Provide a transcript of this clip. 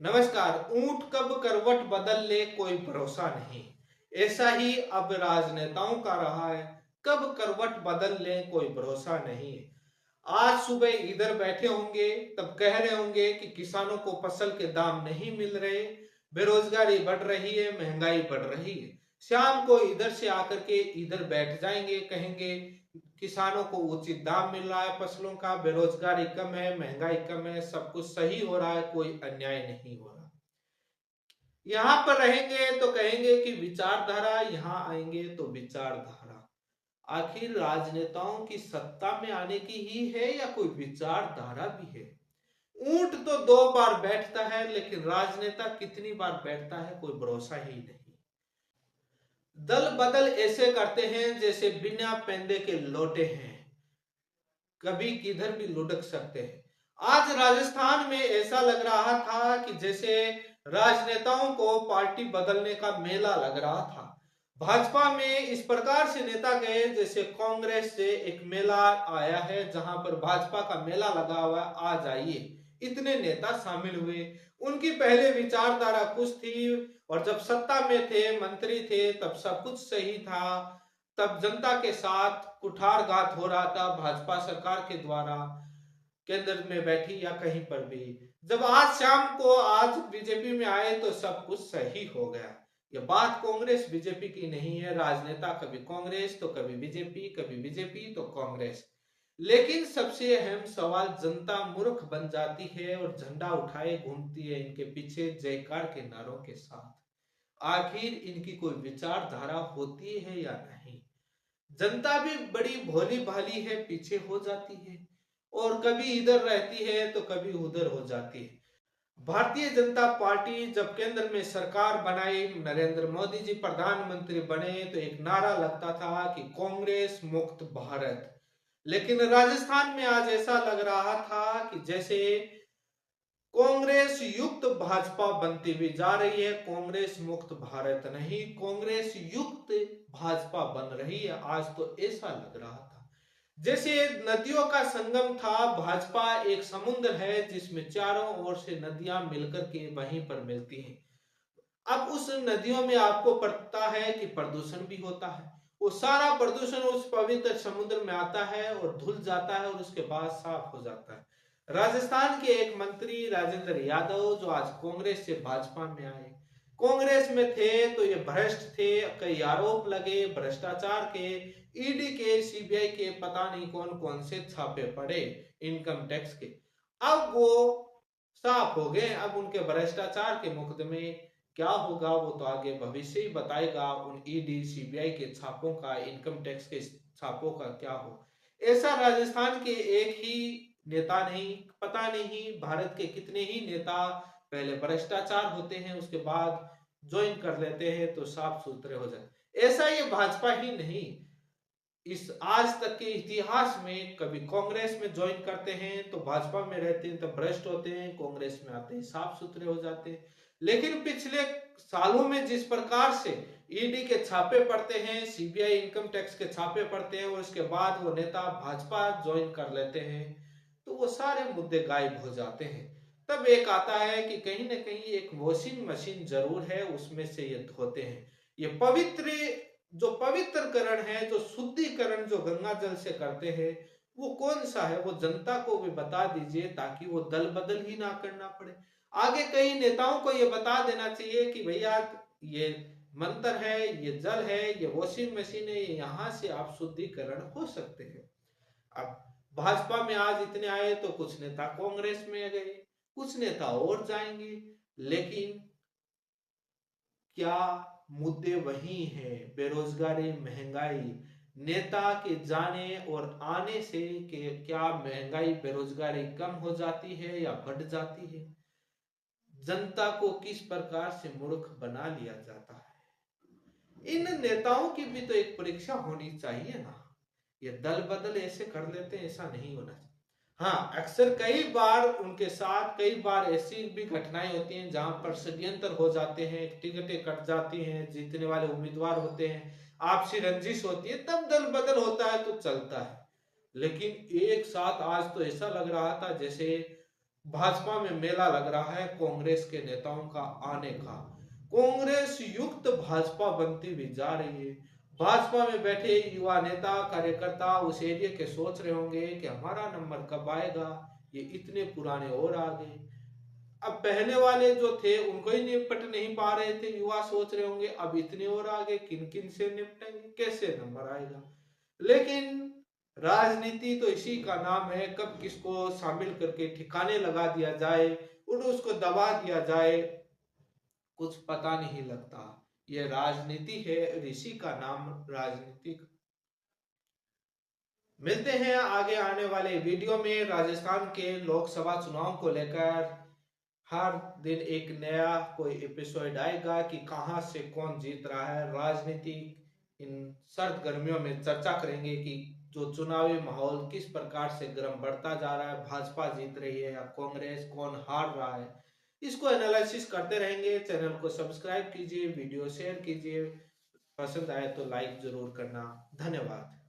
नमस्कार। ऊंट कब करवट बदल ले कोई भरोसा नहीं। ऐसा ही अब राजनेताओं का रहा है। कब करवट बदल ले कोई भरोसा नहीं है। आज सुबह इधर बैठे होंगे, तब कह रहे होंगे कि किसानों को फसल के दाम नहीं मिल रहे, बेरोजगारी बढ़ रही है, महंगाई बढ़ रही है। शाम को इधर से आकर के इधर बैठ जाएंगे, कहेंगे किसानों को उचित दाम मिल रहा है, फसलों का बेरोजगारी कम है, महंगाई कम है, सब कुछ सही हो रहा है, कोई अन्याय नहीं हो रहा। यहाँ पर रहेंगे तो कहेंगे कि विचारधारा, यहाँ आएंगे तो विचारधारा। आखिर राजनेताओं की सत्ता में आने की ही है या कोई विचारधारा भी है। ऊंट तो 2 बार बैठता है, लेकिन राजनेता कितनी बार बैठता है कोई भरोसा ही नहीं। दल बदल ऐसे करते हैं जैसे बिना पेंदे के लोटे हैं, कभी किधर भी लुढ़क सकते हैं। आज राजस्थान में ऐसा लग रहा था कि जैसे राजनेताओं को पार्टी बदलने का मेला लग रहा था। भाजपा में इस प्रकार से नेता गए जैसे कांग्रेस से एक मेला आया है, जहां पर भाजपा का मेला लगा हुआ है, आ जाइए। इतने नेता शामिल हुए। उनकी पहले विचारधारा कुछ थी, और जब सत्ता में थे, मंत्री थे, तब सब कुछ सही था। तब जनता के साथ कुठारघात हो रहा था भाजपा सरकार के द्वारा, केंद्र में बैठी या कहीं पर भी। जब आज शाम को आज बीजेपी में आए तो सब कुछ सही हो गया। ये बात कांग्रेस बीजेपी की नहीं है। राजनेता कभी कांग्रेस तो कभी बीजेपी, कभी बीजेपी तो कांग्रेस। लेकिन सबसे अहम सवाल, जनता मूर्ख बन जाती है और झंडा उठाए घूमती है इनके पीछे जयकार के नारों के साथ। आखिर इनकी कोई विचारधारा होती है या नहीं। जनता भी बड़ी भोली भाली है, पीछे हो जाती है, और कभी इधर रहती है तो कभी उधर हो जाती है। भारतीय जनता पार्टी जब केंद्र में सरकार बनाई, नरेंद्र मोदी जी प्रधानमंत्री बने, तो एक नारा लगता था कि कांग्रेस मुक्त भारत। लेकिन राजस्थान में आज ऐसा लग रहा था कि जैसे कांग्रेस युक्त भाजपा बनती हुई जा रही है। कांग्रेस मुक्त भारत नहीं, कांग्रेस युक्त भाजपा बन रही है। आज तो ऐसा लग रहा था जैसे नदियों का संगम था। भाजपा एक समुद्र है जिसमें चारों ओर से नदियां मिलकर के वहीं पर मिलती हैं। अब उस नदियों में आपको पता है कि प्रदूषण भी होता है। वो सारा प्रदूषण उस पवित्र समुद्र में आता है और धुल जाता है, और उसके बाद साफ हो जाता है। राजस्थान के एक मंत्री राजेंद्र यादव, जो आज कांग्रेस से भाजपा में आए, कांग्रेस में थे तो ये भ्रष्ट थे, कई आरोप लगे भ्रष्टाचार के, ईडी के, सीबीआई के, पता नहीं कौन कौन से छापे पड़े इनकम टैक्स के। अब वो साफ हो गए। अब उनके भ्रष्टाचार के मुकदमे क्या होगा वो तो आगे भविष्य ही बताएगा। उन ईडी सीबीआई के छापों का, इनकम टैक्स के छापों का क्या हो। ऐसा राजस्थान के एक ही नेता नहीं, पता नहीं भारत के कितने ही नेता पहले भ्रष्टाचार होते हैं, उसके बाद ज्वाइन कर लेते हैं तो साफ सुथरे हो जाते। ऐसा ये भाजपा ही नहीं, इस आज तक के इतिहास में कभी कांग्रेस में ज्वाइन करते हैं तो भाजपा में रहते हैं तो भ्रष्ट होते हैं, कांग्रेस में आते हैं साफ सुथरे हो जाते हैं। लेकिन पिछले सालों में जिस प्रकार से ईडी के छापे पड़ते हैं, सीबीआई इनकम टैक्स के छापे पड़ते हैं, और उसके बाद वो नेता भाजपा ज्वाइन कर लेते हैं, तो वो सारे मुद्दे गायब हो जाते हैं। तब एक आता है कि कहीं ना कहीं एक वॉशिंग मशीन जरूर है, उसमें से ये धोते हैं। ये पवित्र, जो पवित्रकरण है, जो शुद्धिकरण जो गंगा जल से करते हैं, वो कौन सा है, वो जनता को भी बता दीजिए, ताकि वो दल बदल ही ना करना पड़े। आगे कई नेताओं को ये बता देना चाहिए कि भैया ये मंत्र है, ये जल है, ये वॉशिंग मशीन है, यहाँ से आप शुद्धिकरण हो सकते हैं। अब भाजपा में आज इतने आए तो कुछ नेता कांग्रेस में गए, कुछ नेता और जाएंगे, लेकिन क्या मुद्दे वही हैं। बेरोजगारी, महंगाई। नेता के जाने और आने से के क्या महंगाई, बेरोजगारी कम हो जाती है या बढ़ जाती है। जनता को किस प्रकार से मूर्ख बना लिया जाता है। इन नेताओं की भी तो एक परीक्षा होनी चाहिए ना। ये दल बदल ऐसे कर लेते हैं, ऐसा नहीं होना चाहिए। हाँ, अक्सर कई बार उनके साथ कई बार ऐसी भी घटनाएं होती हैं जहां पर षड्यंत्र हो जाते हैं, टिकटें कट जाती हैं, जीतने वाले उम्मीदवार होते हैं, आपसी रंजिश होती है, तब दल बदल होता है तो चलता है। लेकिन एक साथ आज तो ऐसा लग रहा था जैसे भाजपा में मेला लग रहा है कांग्रेस के नेताओं का आने का। कांग्रेस युक्त भाजपा बनती भी जा रही है। भाजपा में बैठे युवा नेता कार्यकर्ता उस एरिया के सोच रहे होंगे कि हमारा नंबर कब आएगा, ये इतने पुराने और आ गए। अब पहले वाले जो थे उनको ही निपट नहीं पा रहे थे, युवा सोच रहे होंगे अब इतने और आगे, किन किन से निपटेंगे, कैसे नंबर आएगा। लेकिन राजनीति तो इसी का नाम है, कब किसको शामिल करके ठिकाने लगा दिया जाए और उसको दबा दिया जाए, कुछ पता नहीं लगता। ये राजनीति है, ऋषि का नाम राजनीति। मिलते हैं आगे आने वाले वीडियो में राजस्थान के लोकसभा चुनाव को लेकर। हर दिन एक नया कोई एपिसोड आएगा कि कहां से कौन जीत रहा है। राजनीति इन सर्द गर्मियों में चर्चा करेंगे कि जो चुनावी माहौल किस प्रकार से गर्म बढ़ता जा रहा है, भाजपा जीत रही है या कांग्रेस, कौन हार रहा है, इसको एनालिसिस करते रहेंगे। चैनल को सब्सक्राइब कीजिए, वीडियो शेयर कीजिए, पसंद आए तो लाइक जरूर करना। धन्यवाद।